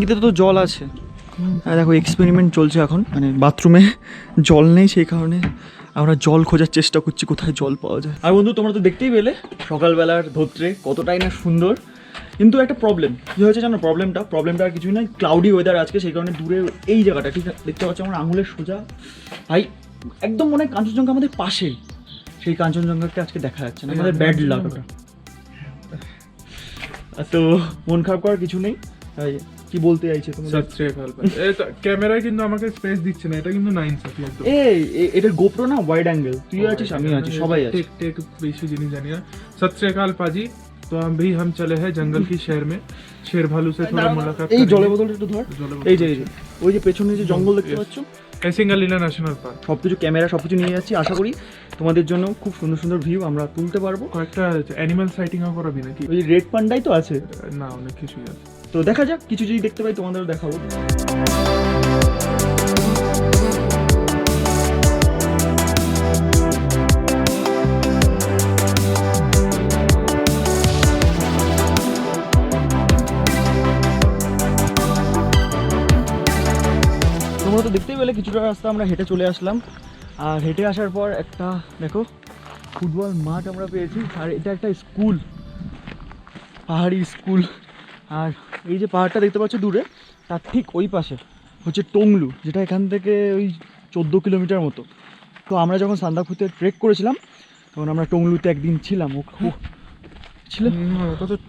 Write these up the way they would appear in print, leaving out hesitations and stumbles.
ট্যাঙ্কিতে তো জল আছে। হ্যাঁ দেখো এক্সপেরিমেন্ট চলছে এখন, মানে বাথরুমে জল নেই, সেই কারণে আমরা জল খোঁজার চেষ্টা করছি কোথায় জল পাওয়া যায়। আর বন্ধু তোমরা তো দেখতেই পেলে সকালবেলার ধোত্রে কতটাই না সুন্দর, কিন্তু একটা প্রবলেম কী হয়েছে জানো? প্রবলেমটা আর কিছুই নয়, ক্লাউডি ওয়েদার আজকে, সেই কারণে দূরে এই জায়গাটা ঠিক দেখতে পাচ্ছি আমার আঙুলের সোজা ভাই, একদম মনে হয় কাঞ্চনজঙ্ঘা আমাদের পাশেই, সেই কাঞ্চনজঙ্ঘাকে আজকে দেখা যাচ্ছে না, আমাদের ব্যাড লাক ওটা। তো মন খারাপ করার কিছু নেই। কি বলতে চাইছে তুমি? ক্যামেরায় কিন্তু আমাকে স্পেস দিচ্ছে না, এটা কিন্তু 9:30 একদম। এটা গোপ্রো না, ওয়াইড অ্যাঙ্গেল, তুই আছিস আমি আছি সবাই আছে। টেক বেশি জিনিস জানি না। सत श्री अकाल पाजी, तो अभी हम चले हैं जंगल की शहर में, शेर भालू से थोड़ा मुलाकात। এই জলের বোতলটা একটু ধর, এই যে ওই যে পেছনে যে জঙ্গল দেখতে পাচ্ছ, সিঙ্গালীলা ন্যাশনাল পার্ক। সবকিছু ক্যামেরা সবকিছু নিয়ে যাচ্ছি, আশা করি তোমাদের জন্য খুব সুন্দর সুন্দর ভিউ আমরা তুলতে পারবো। কয়েকটা অ্যানিমাল সাইটিংও করাবি নাকি? ওই রেড পান্ডাই তো আছে না, অনেক কিছুই আছে। তো দেখা যাক, কিছু যদি দেখতে পাই তোমাদেরও দেখাবো। তোমরা তো দেখতেই পেলে কিছুটা রাস্তা আমরা হেঁটে চলে আসলাম, আর হেঁটে আসার পর একটা দেখো ফুটবল মাঠ আমরা পেয়েছি, আর এটা একটা স্কুল, পাহাড়ি স্কুল। আর এই যে পাহাড়টা দেখতে পাচ্ছ দূরে, তার ঠিক ওই পাশে হচ্ছে টংলু, যেটা এখান থেকে ওই 14 কিলোমিটার মতো। তো আমরা যখন সান্দাকফুতে ট্রেক করেছিলাম তখন আমরা টংলুতে একদিন ছিলাম।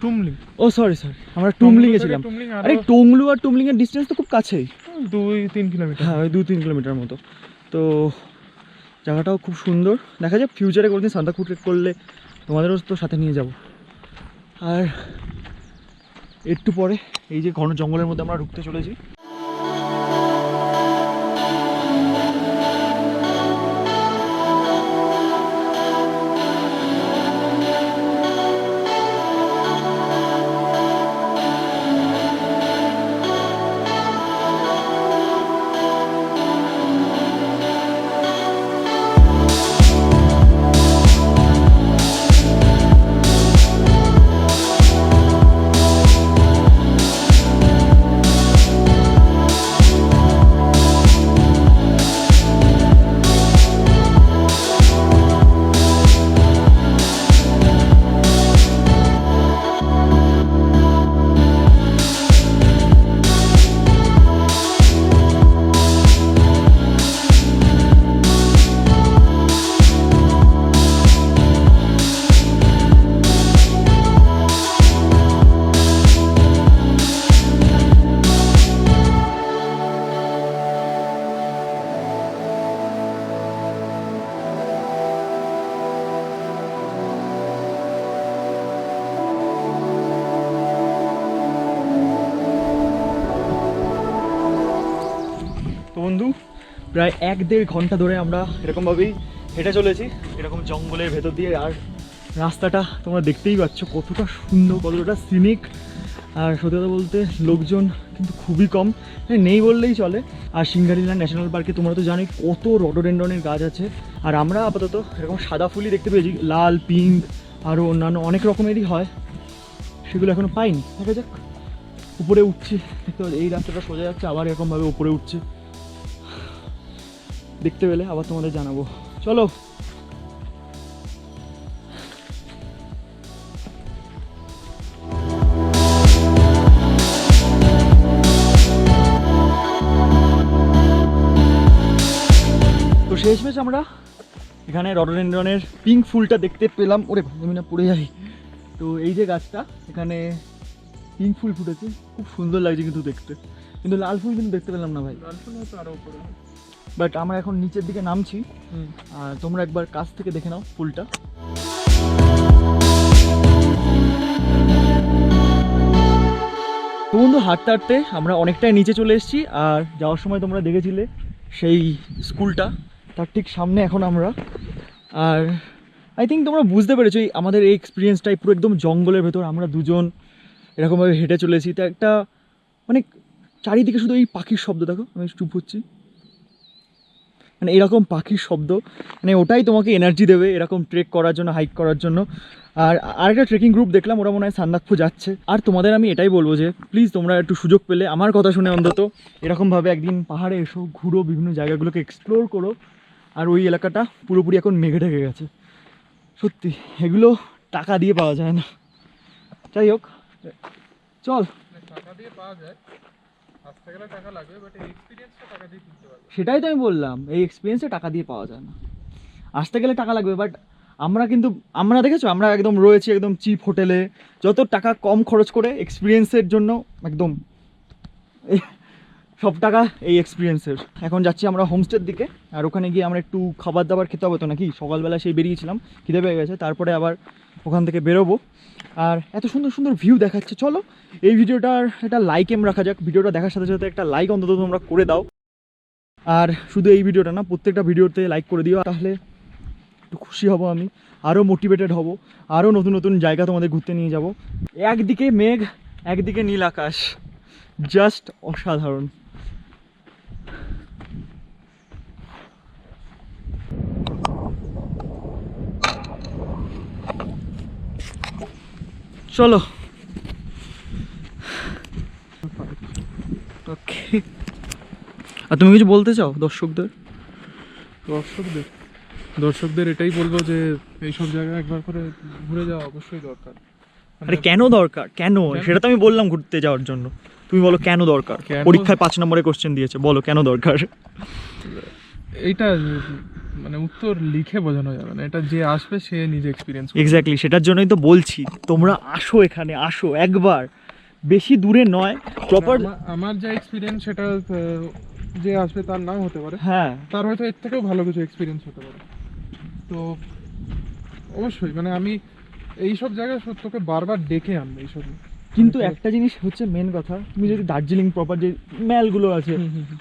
টুমলিং, ও সরি আমরা টুমলিংয়ে ছিলাম। আরে টংলু আর টুমলিংয়ের ডিস্টেন্স তো খুব কাছেই, 2-3 কিলোমিটার। হ্যাঁ, ওই 2-3 কিলোমিটার মতো। তো জায়গাটাও খুব সুন্দর, দেখা যাক ফিউচারে কোনোদিন সান্দাকফু ট্রেক করলে তোমাদেরও তো সাথে নিয়ে যাব। আর একটু পরে এই যে ঘন জঙ্গলের মধ্যে আমরা ঢুকতে চলেছি। বন্ধু প্রায় 1-1.5 ঘন্টা ধরে আমরা এরকমভাবেই হেঁটে চলেছি, এরকম জঙ্গলের ভেতর দিয়ে। আর রাস্তাটা তোমরা দেখতেই পাচ্ছ কতটা সুন্দর, কতটা সিনিক। আর সত্যি কথা বলতে লোকজন কিন্তু খুবই কম, নেই বললেই চলে। আর সিঙ্গালীলা ন্যাশনাল পার্কে তোমরা তো জানোই কত রডোডেন্ড্রনের গাছ আছে, আর আমরা আপাতত এরকম সাদা ফুলই দেখতে পেয়েছি, লাল, পিঙ্ক আরও অন্যান্য অনেক রকমেরই হয়, সেগুলো এখনও পাইনি। দেখা যাক, উপরে উঠছি, দেখতে পাচ্ছি এই রাস্তাটা সোজা যাচ্ছে, আবার এরকমভাবে উপরে উঠছে, দেখতে পেলে আবার তোমাদের জানাবো। চলো। তো শেষমেশ আমরা এখানে রডোডেন্ড্রনের পিঙ্ক ফুলটা দেখতে পেলাম। ওরে আমি না পড়ে যাই। তো এই যে গাছটা, এখানে পিঙ্ক ফুল ফুটেছে, খুব সুন্দর লাগছে কিন্তু দেখতে, কিন্তু লাল ফুল কিন্তু দেখতে পেলাম না ভাই। লাল ফুল হয়তো আরো উপরে। বাট আমরা এখন নিচের দিকে নামছি, আর তোমরা একবার কাছ থেকে দেখে নাও ফুলটা। তো বন্ধু হাঁটতে হাঁটতে আমরা অনেকটাই নিচে চলে এসেছি, আর যাওয়ার সময় তোমরা দেখেছিলে সেই স্কুলটা, তার ঠিক সামনে এখন আমরা। আর আই থিঙ্ক তোমরা বুঝতে পেরেছো আমাদের এই এক্সপিরিয়েন্সটাই পুরো একদম জঙ্গলের ভেতর আমরা দুজন এরকমভাবে হেঁটে চলেছি। তা একটা মানে চারিদিকে শুধু এই পাখির শব্দ, দেখো আমি চুপ হচ্ছি, মানে এরকম পাখির শব্দ, মানে ওটাই তোমাকে এনার্জি দেবে এরকম ট্রেক করার জন্য, হাইক করার জন্য। আর আরেকটা ট্রেকিং গ্রুপ দেখলাম, ওরা মনে হয় সান্দাকফু যাচ্ছে। আর তোমাদের আমি এটাই বলবো যে প্লিজ তোমরা একটু সুযোগ পেলে আমার কথা শুনে অন্তত এরকমভাবে একদিন পাহাড়ে এসো, ঘুরো, বিভিন্ন জায়গাগুলোকে এক্সপ্লোর করো। আর ওই এলাকাটা পুরোপুরি এখন মেঘে ঢেকে গেছে, সত্যি এগুলো টাকা দিয়ে পাওয়া যায় না। যাই হোক, চল। টাকা দিয়ে পাওয়া যায়, আসতে গেলে টাকা লাগবে, বাট এই এক্সপিরিয়েন্সটা টাকা দিয়ে কিনতে পারবে। সেটাই তো আমি বললাম, এই এক্সপিরিয়েন্সে টাকা দিয়ে পাওয়া যায় না। আসতে গেলে টাকা লাগবে, বাট আমরা দেখেছো, আমরা একদম রয়েছি একদম চিপ হোটেলে, যত টাকা কম খরচ করে এক্সপিরিয়েন্সের জন্য একদম সব টাকা এই এক্সপিরিয়েন্সের। এখন যাচ্ছি আমরা হোমস্টের দিকে, আর ওখানে গিয়ে আমরা একটু খাবার দাবার খেতে হবে তো নাকি, সকালবেলা সেই বেরিয়েছিলাম, খিদে পেয়ে গেছে, তারপরে আবার ওখান থেকে বেরোবো। আর এত সুন্দর সুন্দর ভিউ দেখাচ্ছে, চলো এই ভিডিওটার একটা লাইক এম রাখা যাক। ভিডিওটা দেখার সাথে সাথে একটা লাইক অন্তত তোমরা করে দাও। আর শুধু এই ভিডিওটা না, প্রত্যেকটা ভিডিওতে লাইক করে দিও, তাহলে একটু খুশি হব আমি, আরও মোটিভেটেড হব, আরও নতুন নতুন জায়গা তোমাদের ঘুরতে নিয়ে যাব। একদিকে মেঘ, একদিকে নীল আকাশ, জাস্ট অসাধারণ। চলো, ওকে। আর তুমি কিছু বলতে চাও দর্শকদের? দর্শকদের এটাই বলবো যে এইসব জায়গায় একবার করে ঘুরে যাওয়া অবশ্যই দরকার। আরে কেন দরকার, কেন? সেটা তো আমি বললাম ঘুরতে যাওয়ার জন্য, তুমি বলো কেন দরকার। পরীক্ষায় 5 নম্বরে কোশ্চেন দিয়েছে, বলো কেন দরকার। এইটা মানে উত্তর লিখে বোঝানো যাবে না, এটা যে আসবে সে নিজে এক্সপিরিয়েন্স। এক্স্যাক্টলি, সেটার জন্যই তো বলছি তোমরা আসো, এখানে আসো একবার, বেশি দূরে নয়, প্রপার। আমার যা এক্সপিরিয়েন্স সেটা যে আসবে তার নাও হতে পারে, হ্যাঁ, তার হয়তো এর থেকেও ভালো কিছু এক্সপিরিয়েন্স হতে পারে। তো অবশ্যই মানে আমি এইসব জায়গায় তোকে বারবার ডেকে আনবো এইসব। কিন্তু একটা জিনিস হচ্ছে মেন কথা, তুমি যদি দার্জিলিং প্রপার যে ম্যালগুলো আছে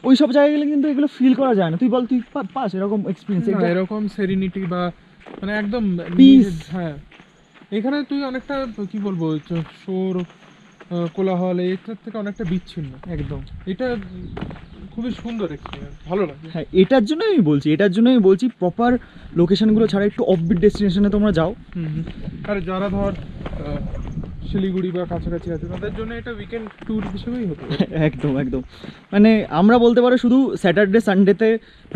ওই সব জায়গায় গেলে কিন্তু এগুলো ফিল করা যায় না। তুই বল, তুই পাস এরকম এক্সপিরিয়েন্স? এরকম সেরিনিটি বা মানে একদম পিস। হ্যাঁ, এখানে তুই অনেকটা কি বলবো, শোর কোলাহল এটার থেকে অনেকটা বিচ্ছিন্ন একদম। এটা খুবই সুন্দর এক্সপিরিয়েন্স, ভালো লাগে। হ্যাঁ, এটার জন্যই আমি বলছি প্রপার লোকেশনগুলো ছাড়া একটু অফবিট ডেস্টিনেশনে তোমরা যাও। আর যারা ধর শিলিগুড়ি বা কাছাকাছি আছে তাদের জন্য এটা উইকেন্ড ট্যুর হিসেবেই হতো। একদম একদম, মানে আমরা বলতে পারো শুধু স্যাটারডে সানডেতে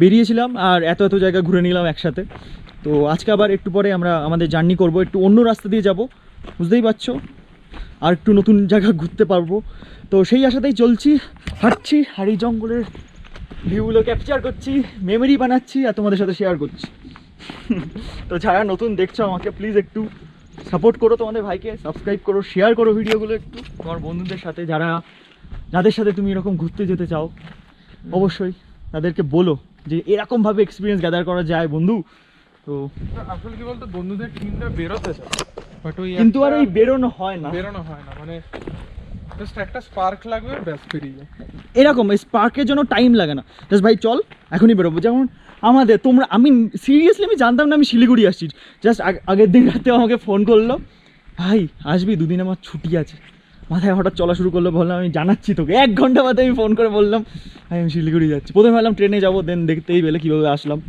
বেরিয়েছিলাম আর এত এত জায়গা ঘুরে নিলাম একসাথে। তো আজকে আবার একটু পরে আমরা আমাদের জার্নি করব, একটু অন্য রাস্তা দিয়ে যাব, বুঝতেই পারছো, আর একটু নতুন জায়গা ঘুরতে পারবো। তো সেই আশাতেই চলছি, হাঁটছি, আর এই জঙ্গলের ভিউগুলো ক্যাপচার করছি, মেমোরি বানাচ্ছি আর তোমাদের সাথে শেয়ার করছি। তো যারা নতুন দেখছো আমাকে প্লিজ একটু সাপোর্ট করো, তোমাদের ভাইকে সাবস্ক্রাইব করো, শেয়ার করো ভিডিওগুলো একটু তোমার বন্ধুদের সাথে, যাদের সাথে তুমি এরকম ঘুরতে যেতে চাও। অবশ্যই তাদেরকে বলো যে এরকমভাবে এক্সপিরিয়েন্স গ্যাদার করা যায় বন্ধু। তো আসলে কি বলতো, বন্ধুদের টিমটা বেরোতে চায়, বাট ওই কিন্তু আর ওই বেরোনো হয় না, মানে জাস্ট একটা স্পার্ক লাগবে, ব্যাস পেরিয়ে যায়। এরকম স্পার্কের জন্য টাইম লাগে না, জাস্ট ভাই চল এখনই বেরোবো। যেমন আমি সিরিয়াসলি আমি জানতাম না আমি শিলিগুড়ি আসছি, জাস্ট আগের দিন রাতে আমাকে ফোন করলো, ভাই আসবি, দুদিন আমার ছুটি আছে, মাথায় হঠাৎ চলা শুরু করলো, বললাম আমি জানাচ্ছি তোকে। 1 ঘন্টা বাদে আমি ফোন করে বললাম ভাই আমি শিলিগুড়ি যাচ্ছি। প্রথমে ভাবলাম ট্রেনে যাবো, দেন দেখতেই পেলে কীভাবে আসলাম।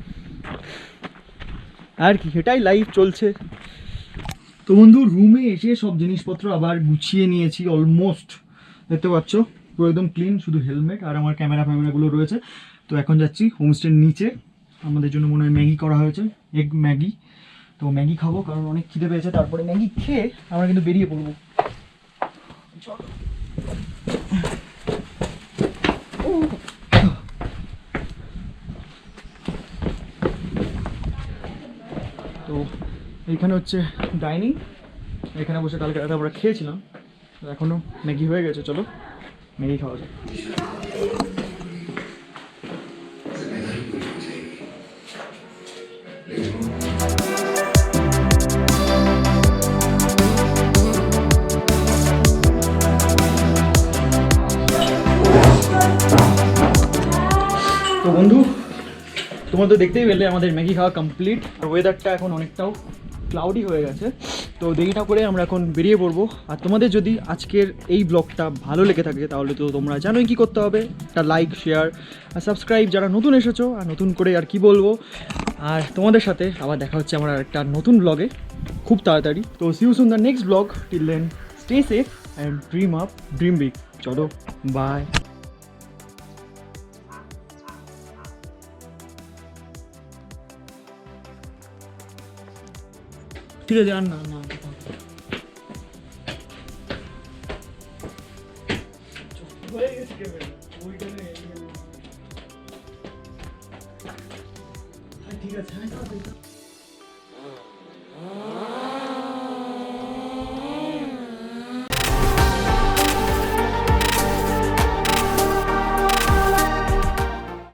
আর কি, এটাই লাইফ চলছে। তো বন্ধু রুমে এসে সব জিনিসপত্র আবার গুছিয়ে নিয়েছি অলমোস্ট, দেখতে পাচ্ছ পুরো একদম ক্লিন, শুধু হেলমেট আর আমার ক্যামেরাগুলো রয়েছে। তো এখন যাচ্ছি হোমস্টের নিচে, আমাদের জন্য মনে হয় ম্যাগি করা হয়েছে, এগ ম্যাগি। তো ম্যাগি খাবো কারণ অনেক খিদে পেয়েছে, তারপরে ম্যাগি খেয়ে আমরা কিন্তু বেরিয়ে পড়বো। তো এইখানে হচ্ছে ডাইনিং, এখানে বসে কালকে রাতে আমরা খেয়েছিলাম, তো এখনও ম্যাগি হয়ে গেছে, চলো ম্যাগি খাওয়া যায়। তো বন্ধু তোমার তো দেখতেই পেলে আমাদের ম্যাগি খাওয়া কমপ্লিট, আর ওয়েদারটা এখন অনেকটাও ক্লাউডি হয়ে গেছে। তো দেরি না করে আমরা এখন বেরিয়ে পড়বো। আর তোমাদের যদি আজকের এই ব্লগটা ভালো লেগে থাকে তাহলে তো তোমরা জানোই কী করতে হবে, একটা লাইক, শেয়ার আর সাবস্ক্রাইব যারা নতুন এসেছো। আর নতুন করে আর কি বলবো, আর তোমাদের সাথে আবার দেখা হচ্ছে আমার একটা নতুন ব্লগে খুব তাড়াতাড়ি। তো see you soon the next blog. Till then stay safe and dream up, dream big. চলো, বাই। ঠিক আছে, আর না না হয়ে গেছে ক্যামেরা ওইখানে। ঠিক আছে।